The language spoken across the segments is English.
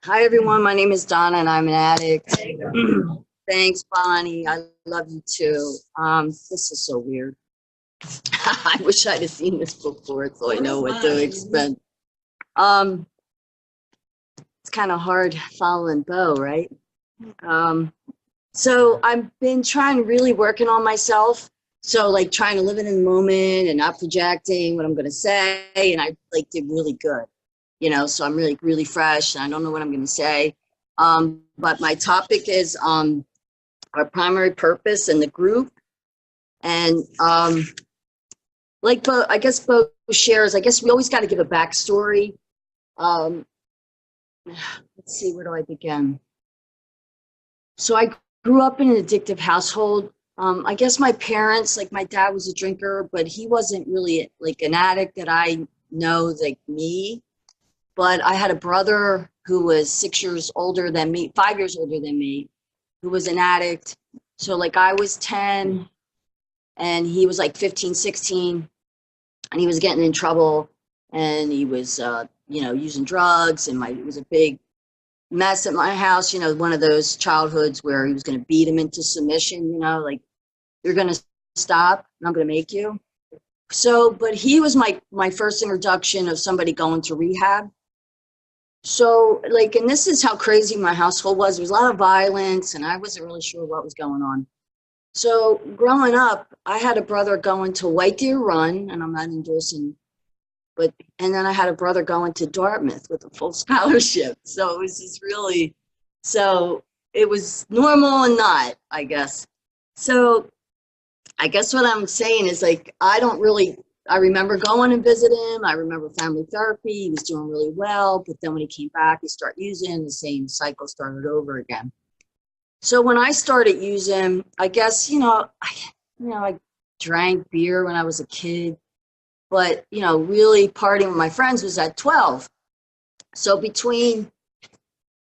Hi, everyone. My name is Donna, and I'm an addict. Thanks, Bonnie. I love you too. This is so weird. I wish I'd have seen this before, so I know what to expect. It's kind of hard following Bo, right? So I've been trying really working on myself. So like trying to live in the moment and not projecting what I'm going to say. And I like did really good, you know, so I'm really fresh and I don't know what I'm going to say. But my topic is our primary purpose in the group. And like Bo, I guess Bo shares, I guess we always got to give a backstory. Let's see, where do I begin? So I grew up in an addictive household. I guess my parents, like my dad was a drinker, but he wasn't really like an addict that I know like me. But I had a brother who was 6 years older than me, 5 years older than me, who was an addict. So like I was 10 and he was like 15, 16, and he was getting in trouble and he was, you know, using drugs, and it was a big mess at my house, you know, one of those childhoods where he was going to beat him into submission, you know, like, you're going to stop and I'm going to make you. So, but he was my first introduction of somebody going to rehab. So like, and this is how crazy my household was. There was a lot of violence and I wasn't really sure what was going on. So growing up, I had a brother going to White Deer Run, and I'm not endorsing, but, and then I had a brother going to Dartmouth with a full scholarship. So it was just really, so it was normal and not, I guess. So I guess what I'm saying is like, I remember going and visit him. I remember family therapy. He was doing really well, but then when he came back, he started using, the same cycle started over again. So when I started using, I guess, I drank beer when I was a kid, but, you know, really partying with my friends was at 12. So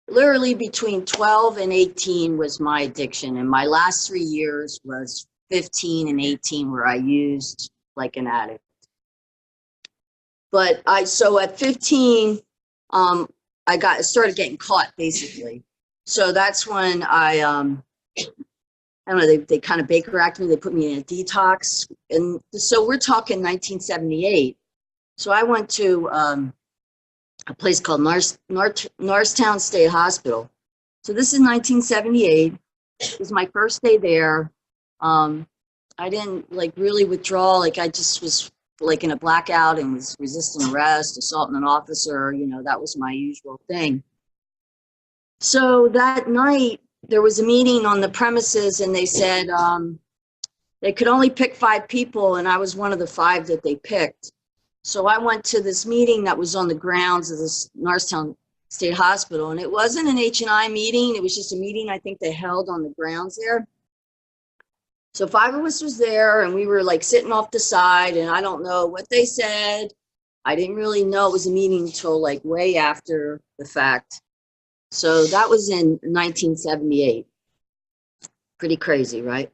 literally between 12 and 18 was my addiction. And my last 3 years was 15 and 18 where I used like an addict. But so at 15, I started getting caught basically. So that's when I don't know, they kind of Baker acted me, they put me in a detox. And so we're talking 1978. So I went to a place called Norristown State Hospital. So this is 1978. It was my first day there. I didn't like really withdraw. Like I just was like in a blackout and was resisting arrest, assaulting an officer, you know, that was my usual thing. So that night there was a meeting on the premises and they said they could only pick 5 people, and I was one of the 5 that they picked. So I went to this meeting that was on the grounds of this Norristown State Hospital, and it wasn't an H&I meeting. It was just a meeting I think they held on the grounds there. So 5 of us was there, and we were like sitting off the side, and I don't know what they said. I didn't really know it was a meeting until like way after the fact. So that was in 1978. Pretty crazy, right?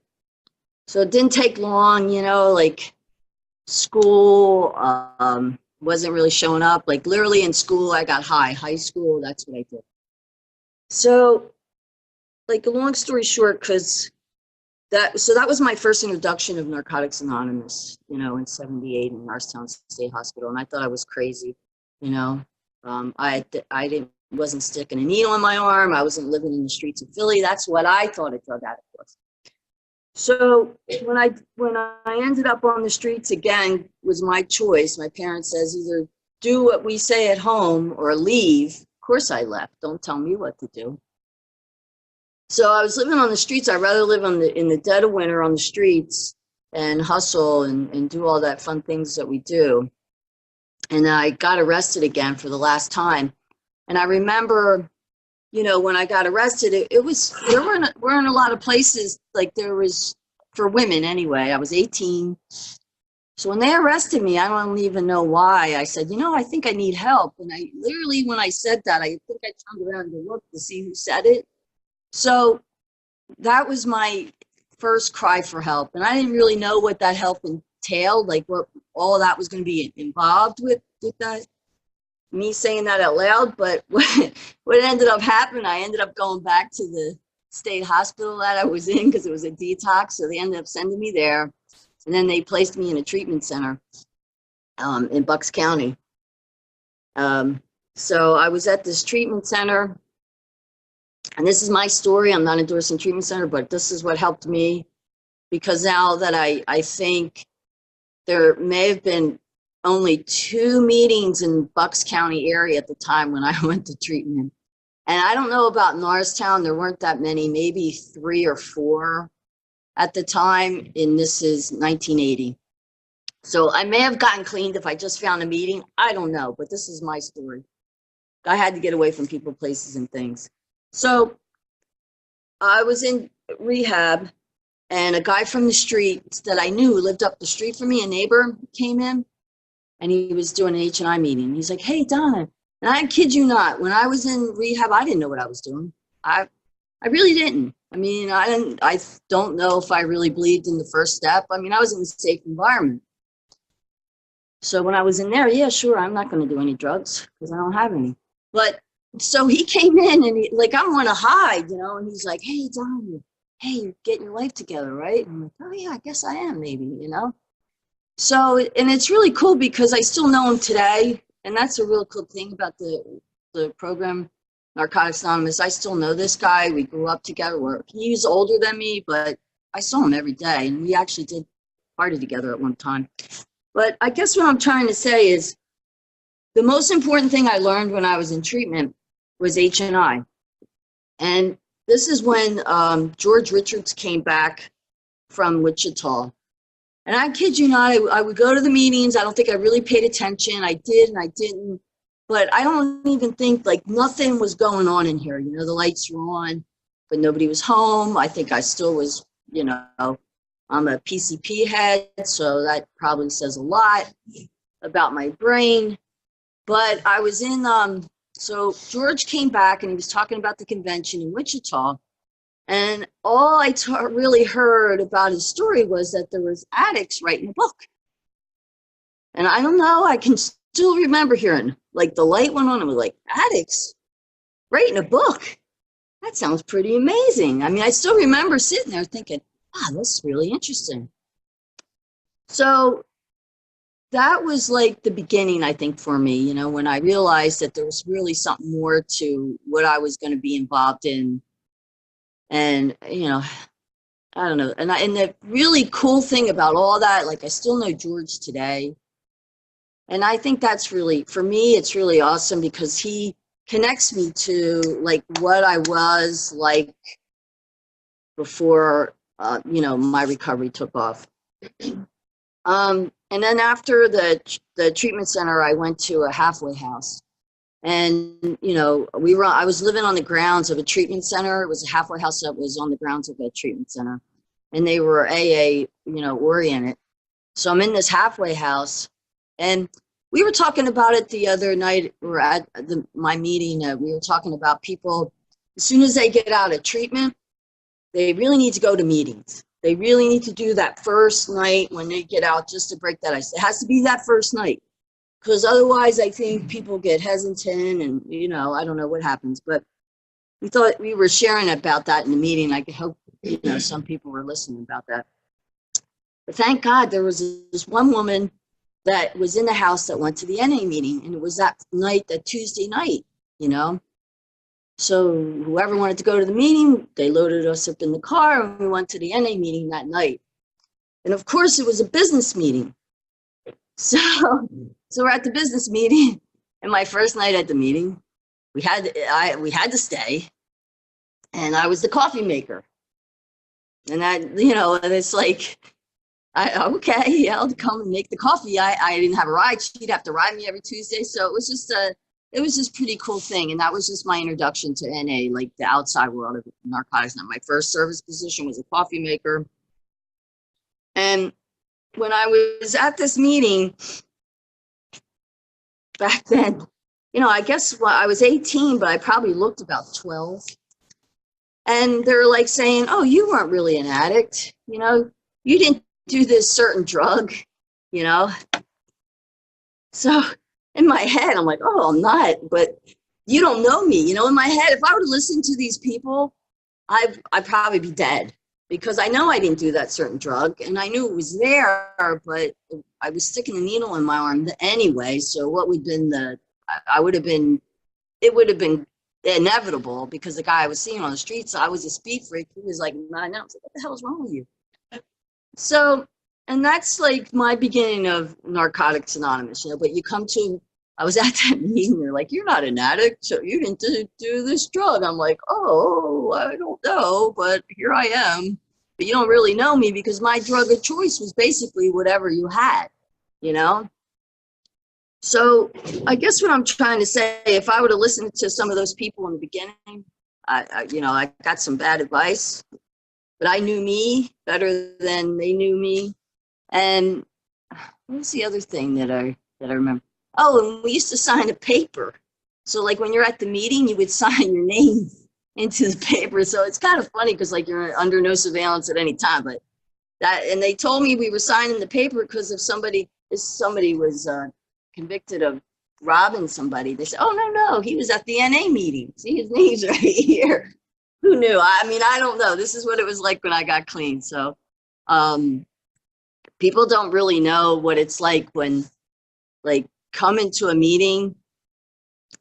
So it didn't take long, you know, like school wasn't really showing up. Like literally in school, I got high school, that's what I did. So like a long story short, because that was my first introduction of Narcotics Anonymous, you know, in 78 in Norristown State Hospital. And I thought I was crazy, you know. I wasn't sticking a needle in my arm. I wasn't living in the streets of Philly. That's what I thought a drug addict was. So when I ended up on the streets again, was my choice. My parents says either do what we say at home or leave. Of course I left. Don't tell me what to do. So I was living on the streets. I'd rather live in the dead of winter on the streets and hustle and do all that fun things that we do. And I got arrested again for the last time. And I remember, you know, when I got arrested, there weren't a lot of places, like there was for women anyway. I was 18. So when they arrested me, I don't even know why. I said, you know, I think I need help. And I literally, when I said that, I think I turned around to look to see who said it. So that was my first cry for help. And I didn't really know what that help entailed, like what all of that was going to be involved with that, me saying that out loud. But what ended up happening, I ended up going back to the state hospital that I was in because it was a detox. So they ended up sending me there. And then they placed me in a treatment center in Bucks County. So I was at this treatment center. And this is my story. I'm not endorsing treatment center, but this is what helped me. Because now that I think there may have been only 2 meetings in Bucks County area at the time when I went to treatment. And I don't know about Norristown, there weren't that many, maybe 3 or 4 at the time, and this is 1980. So I may have gotten cleaned if I just found a meeting. I don't know, but this is my story. I had to get away from people, places, and things. So I was in rehab, and a guy from the street that I knew lived up the street from me, a neighbor, came in, and he was doing an H&I meeting. He's like, "Hey, Donna," and I kid you not, when I was in rehab, I didn't know what I was doing. I really didn't. I mean, I don't know if I really believed in the first step. I mean, I was in a safe environment. So when I was in there, yeah, sure, I'm not going to do any drugs because I don't have any. But so he came in and he, like, I want to hide, and he's like, "Hey, Donna, hey, you're getting your life together, right?" And I'm like, "Oh yeah, I guess I am, maybe, So, and it's really cool because I still know him today. And that's a real cool thing about the program, Narcotics Anonymous. I still know this guy. We grew up together. He's older than me, but I saw him every day. And we actually did party together at one time. But I guess what I'm trying to say is the most important thing I learned when I was in treatment was H&I. And this is when George Richards came back from Wichita. And I kid you not, I would go to the meetings. I don't think I really paid attention. I did and I didn't. But I don't even think, like, nothing was going on in here. The lights were on, but nobody was home. I think I still was, I'm a PCP head, so that probably says a lot about my brain. But I was in, so George came back and he was talking about the convention in Wichita. And all I really heard about his story was that there was addicts writing a book. And I don't know, I can still remember hearing, like, the light went on and was like, addicts writing a book? That sounds pretty amazing. I mean, I still remember sitting there thinking, wow, that's really interesting. So that was like the beginning, I think, for me, when I realized that there was really something more to what I was going to be involved in. And, I don't know. And the really cool thing about all that, like, I still know George today. And I think that's really, for me, it's really awesome because he connects me to, like, what I was like before, my recovery took off. And then after the treatment center, I went to a halfway house. And, I was living on the grounds of a treatment center. It was a halfway house that was on the grounds of a treatment center. And they were AA, oriented. So I'm in this halfway house. And we were talking about it the other night. We were at my meeting. We were talking about people, as soon as they get out of treatment, they really need to go to meetings. They really need to do that first night when they get out, just to break that ice. It has to be that first night. Because otherwise, I think people get hesitant and, I don't know what happens. But we thought we were sharing about that in the meeting. I hope, some people were listening about that. But thank God there was this one woman that was in the house that went to the NA meeting. And it was that night, that Tuesday night, So whoever wanted to go to the meeting, they loaded us up in the car and we went to the NA meeting that night. And of course, it was a business meeting. So we're at the business meeting, and my first night at the meeting, we had to stay, and I was the coffee maker. And and it's like, okay, yeah, I'll come and make the coffee. I didn't have a ride. She'd have to ride me every Tuesday. So it was just pretty cool thing. And that was just my introduction to NA, like the outside world of narcotics. Now, my first service position was a coffee maker. And when I was at this meeting back then, I guess I was 18, but I probably looked about 12. And they're like saying, "Oh, you weren't really an addict. You didn't do this certain drug. you know? So in my head, I'm like, oh, I'm not, but you don't know me, you know, in my head, if I were to listen to these people, I'd probably be dead because I know I didn't do that certain drug and I knew it was there, but I was sticking a needle in my arm anyway. So what would have been I would have been, it would have been inevitable because the guy I was seeing on the streets, I was a speed freak. He was like, nah, no. I was like, what the hell is wrong with you? So, and that's like my beginning of Narcotics Anonymous, you know, but you come to, I was at that meeting, they're like, you're not an addict, so you didn't do this drug. I'm like, oh, I don't know, but here I am. But you don't really know me because my drug of choice was basically whatever you had, you know? So I guess what I'm trying to say, if I would have listened to some of those people in the beginning, you know, I got some bad advice, but I knew me better than they knew me. And what was the other thing that I remember? Oh, and we used to sign a paper. So like when you're at the meeting, you would sign your name into the paper. So it's kind of funny because like you're under no surveillance at any time. But that, and they told me we were signing the paper because if somebody was convicted of robbing somebody, they said, oh no, he was at the NA meeting. See, his name's right here. Who knew? I mean, I don't know. This is what it was like when I got clean. So people don't really know what it's like when like come into a meeting.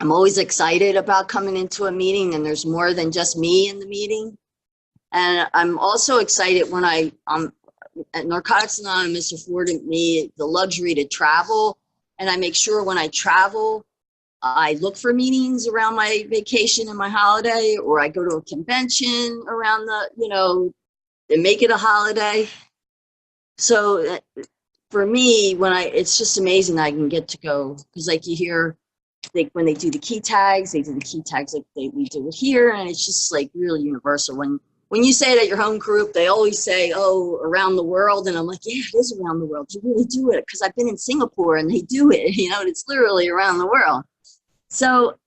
I'm always excited about coming into a meeting and there's more than just me in the meeting. And I'm also excited when at Narcotics Anonymous afforded me the luxury to travel. And I make sure when I travel, I look for meetings around my vacation and my holiday, or I go to a convention around the, you know, and make it a holiday. So for me, it's just amazing I can get to go, because like you hear, like when they do the key tags, they do the key tags like we do it here, and it's just like really universal. When you say it at your home group, they always say, oh, around the world, and I'm like, yeah, it is around the world. You really do it, because I've been in Singapore and they do it, you know, and it's literally around the world. So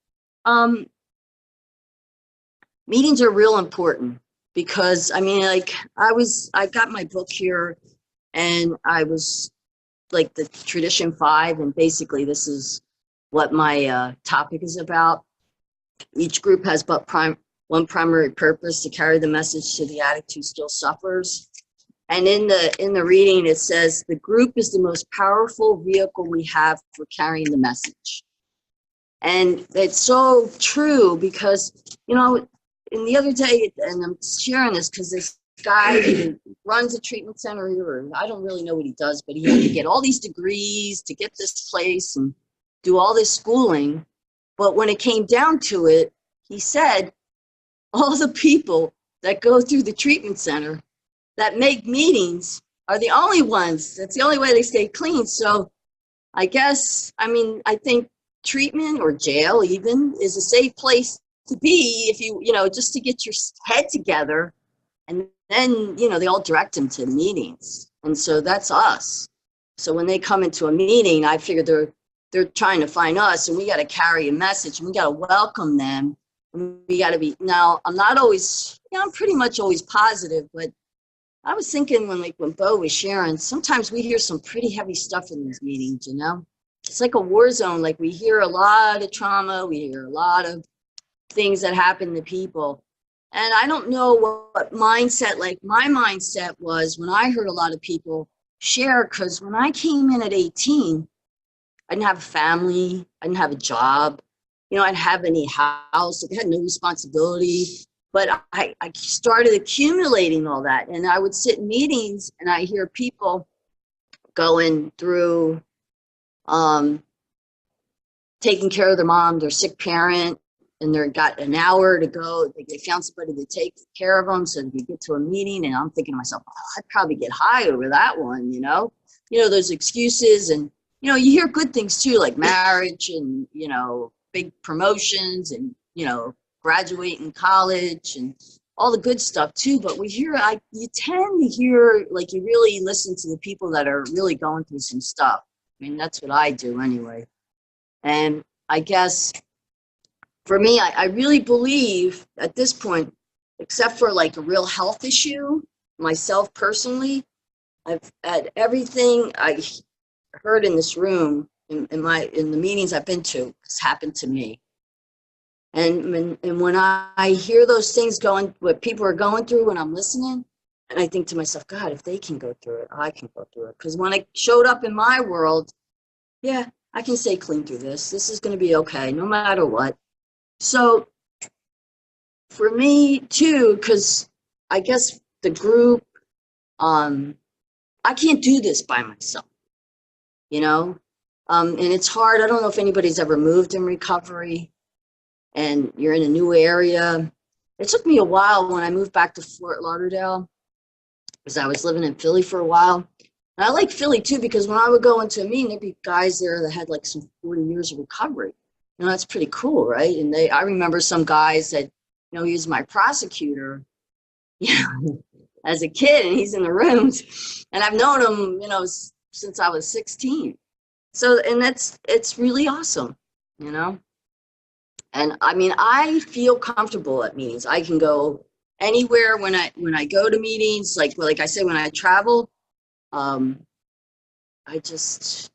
meetings are real important because I mean, like I got my book here and I was like the tradition 5, and basically this is what my topic is about. Each group has but one primary purpose: to carry the message to the addict who still suffers. And in the reading, it says the group is the most powerful vehicle we have for carrying the message. And it's so true because, you know, in the other day, and I'm sharing this because this guy who runs a treatment center here, I don't really know what he does, but he had to get all these degrees to get this place and do all this schooling. But when it came down to it, he said, all the people that go through the treatment center that make meetings are the only ones, that's the only way they stay clean. So I guess, I mean, I think treatment or jail even is a safe place to be if you know, just to get your head together. And then, you know, they all direct them to meetings. And so that's us. So when they come into a meeting, I figure they're trying to find us, and we got to carry a message, and we got to welcome them. And we got to be, now I'm not always, you know, I'm pretty much always positive, but I was thinking when Bo was sharing, sometimes we hear some pretty heavy stuff in these meetings, you know? It's like a war zone. Like we hear a lot of trauma, we hear a lot of things that happen to people. And I don't know what mindset, like my mindset was when I heard a lot of people share, because when I came in at 18, I didn't have a family, I didn't have a job, you know, I didn't have any house, I had no responsibility. But I started accumulating all that. And I would sit in meetings and I hear people going through taking care of their mom, their sick parent, and they're got an hour to go. They found somebody to take care of them so they could get to a meeting. And I'm thinking to myself, oh, I'd probably get high over that one, you know? You know, those excuses. And, you know, you hear good things too, like marriage and, you know, big promotions and, you know, graduating college and all the good stuff too. But you tend to hear, like, you really listen to the people that are really going through some stuff. I mean, that's what I do anyway. And I guess for me, I really believe at this point, except for like a real health issue, myself personally, I've had everything. heard in this room, in the meetings I've been to, it's happened to me. And when I hear those things going, what people are going through when I'm listening, and I think to myself, God, if they can go through it, I can go through it. Because when it showed up in my world, yeah, I can stay clean through this. This is going to be okay, no matter what. So for me too, because I guess the group, I can't do this by myself, you know? And it's hard. I don't know if anybody's ever moved in recovery and you're in a new area. It took me a while when I moved back to Fort Lauderdale, because I was living in Philly for a while. And I like Philly too, because when I would go into a meeting, there'd be guys there that had like some 40 years of recovery. You know, that's pretty cool, right? And I remember some guys that, you know, he was my prosecutor, you know, as a kid, and he's in the rooms. And I've known him, you know, since I was 16. So, and it's really awesome, you know? And I mean, I feel comfortable at meetings. I can go anywhere when I go to meetings, like I said, when I travel, I'm just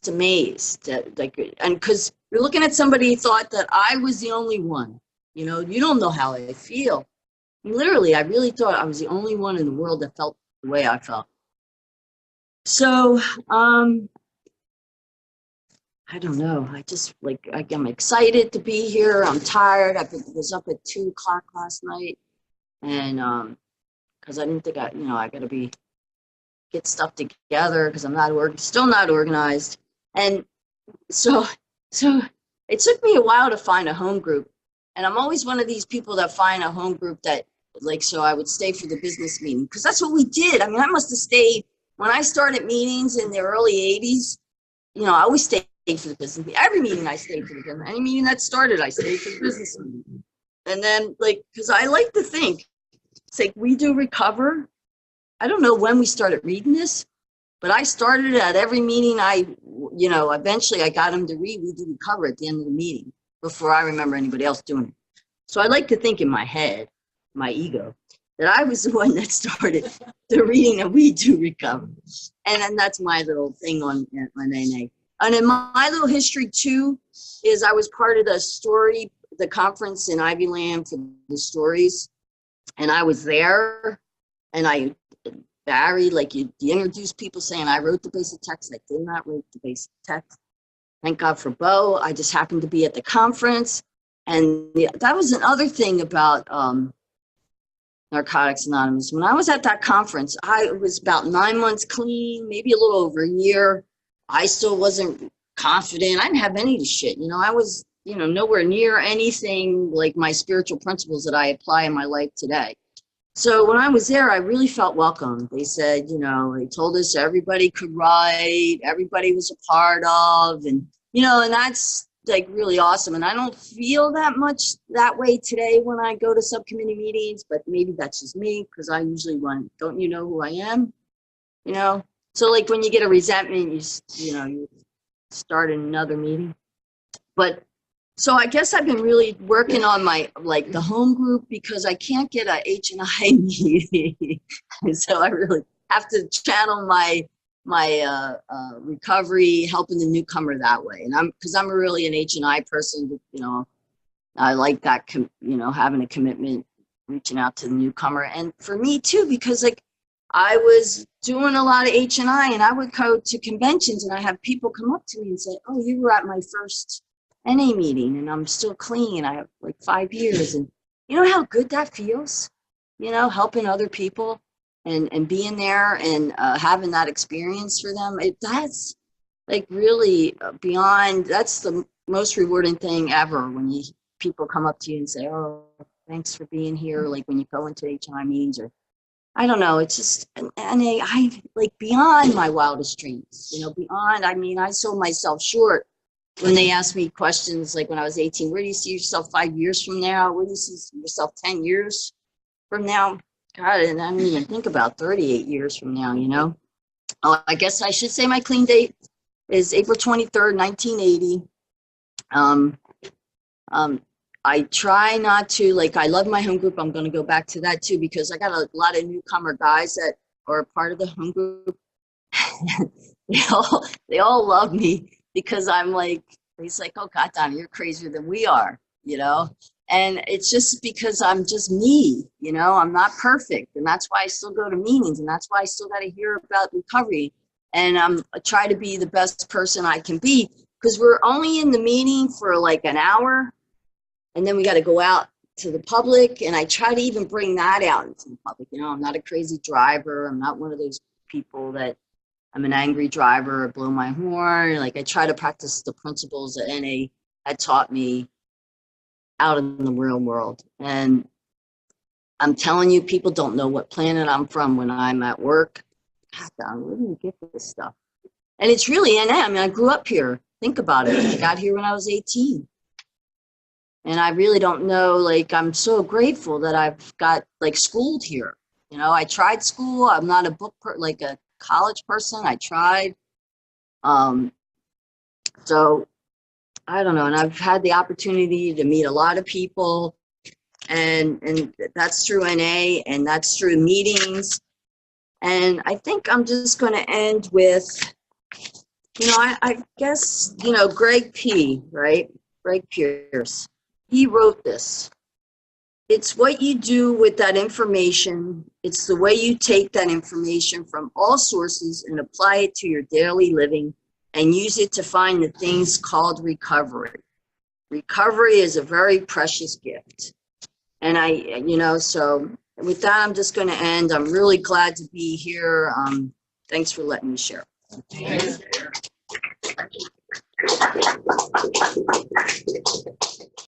amazed that, like, and because you're looking at somebody who thought that I was the only one, you know, you don't know how I feel. Literally, I really thought I was the only one in the world that felt the way I felt. So, I don't know. I just I'm excited to be here. I'm tired. Was up at 2 o'clock last night, and because I didn't think I got to get stuff together because I'm still not organized, and so it took me a while to find a home group, and I'm always one of these people that find a home group that so I would stay for the business meeting, because that's what we did. I mean, I must have stayed when I started meetings in the early 80s. You know, I always stayed for the business meeting. Every meeting I stayed for the business. Any meeting that started, I stayed for the business meeting. And then, because I like to think, it's like we do recover. I don't know when we started reading this, but I started at every meeting. Eventually I got them to read We Do Recover at the end of the meeting before I remember anybody else doing it. So I like to think in my head, my ego, that I was the one that started the reading of We Do Recover. And then that's my little thing on NA. And in my little history too, is I was part of the conference in Ivy Land for the stories. And I was there, and Barry, you introduce people saying I wrote the basic text. I did not write the basic text. Thank God for Bo. I just happened to be at the conference. And that was another thing about Narcotics Anonymous. When I was at that conference, I was about 9 months clean, maybe a little over a year. I still wasn't confident. I didn't have any of the shit. You know, I was, nowhere near anything like my spiritual principles that I apply in my life today. So when I was there, I really felt welcome. They said, they told us everybody could write, everybody was a part of, and that's really awesome. And I don't feel that much that way today when I go to subcommittee meetings, but maybe that's just me, because I usually don't you know who I am? So when you get a resentment, you start another meeting. But so I guess I've been really working on my, the home group, because I can't get a H&I meeting. So I really have to channel my recovery, helping the newcomer that way. And because I'm really an H&I person, I like that, having a commitment, reaching out to the newcomer. And for me too, because I was doing a lot of H&I, and I would go to conventions and I have people come up to me and say, oh, you were at my first NA meeting and I'm still clean. I have 5 years. And you know how good that feels, helping other people and being there and having that experience for them. That's really beyond, that's the most rewarding thing ever, when people come up to you and say, oh, thanks for being here. When you go into HI meetings, or I don't know, it's just, and I beyond my wildest dreams, beyond, I sold myself short when they asked me questions when I was 18, where do you see yourself 5 years from now? Where do you see yourself 10 years from now? God, and I didn't even think about 38 years from now, Oh, I guess I should say my clean date is April 23rd, 1980. I try not to, I love my home group. I'm going to go back to that too, because I got a lot of newcomer guys that are part of the home group. they all love me because I'm like, he's like, oh God, Donna, you're crazier than we are, you know? And it's just because I'm just me, you know, I'm not perfect. And that's why I still go to meetings, and that's why I still got to hear about recovery. And I try to be the best person I can be, because we're only in the meeting for like an hour, and then we got to go out to the public. And I try to even bring that out into the public. You know, I'm not a crazy driver. I'm not one of those people that I'm an angry driver or blow my horn. Like, I try to practice the principles that NA had taught me out in the real world. And I'm telling you, people don't know what planet I'm from when I'm at work. God, Don, where do you get this stuff? And it's really NA. I mean, I grew up here. Think about it. I got here when I was 18. And I really don't know, like, I'm so grateful that I've got, like, schooled here. You know, I tried school. I'm not a like a college person. I tried. So I don't know. And I've had the opportunity to meet a lot of people, and that's through NA, and that's through meetings. And I think I'm just going to end with, you know, I guess, you know, Greg P., right? Greg Pierce. He wrote this. It's what you do with that information. It's the way you take that information from all sources and apply it to your daily living and use it to find the things called recovery. Recovery is a very precious gift. And you know, so with that, I'm just going to end. I'm really glad to be here. Thanks for letting me share.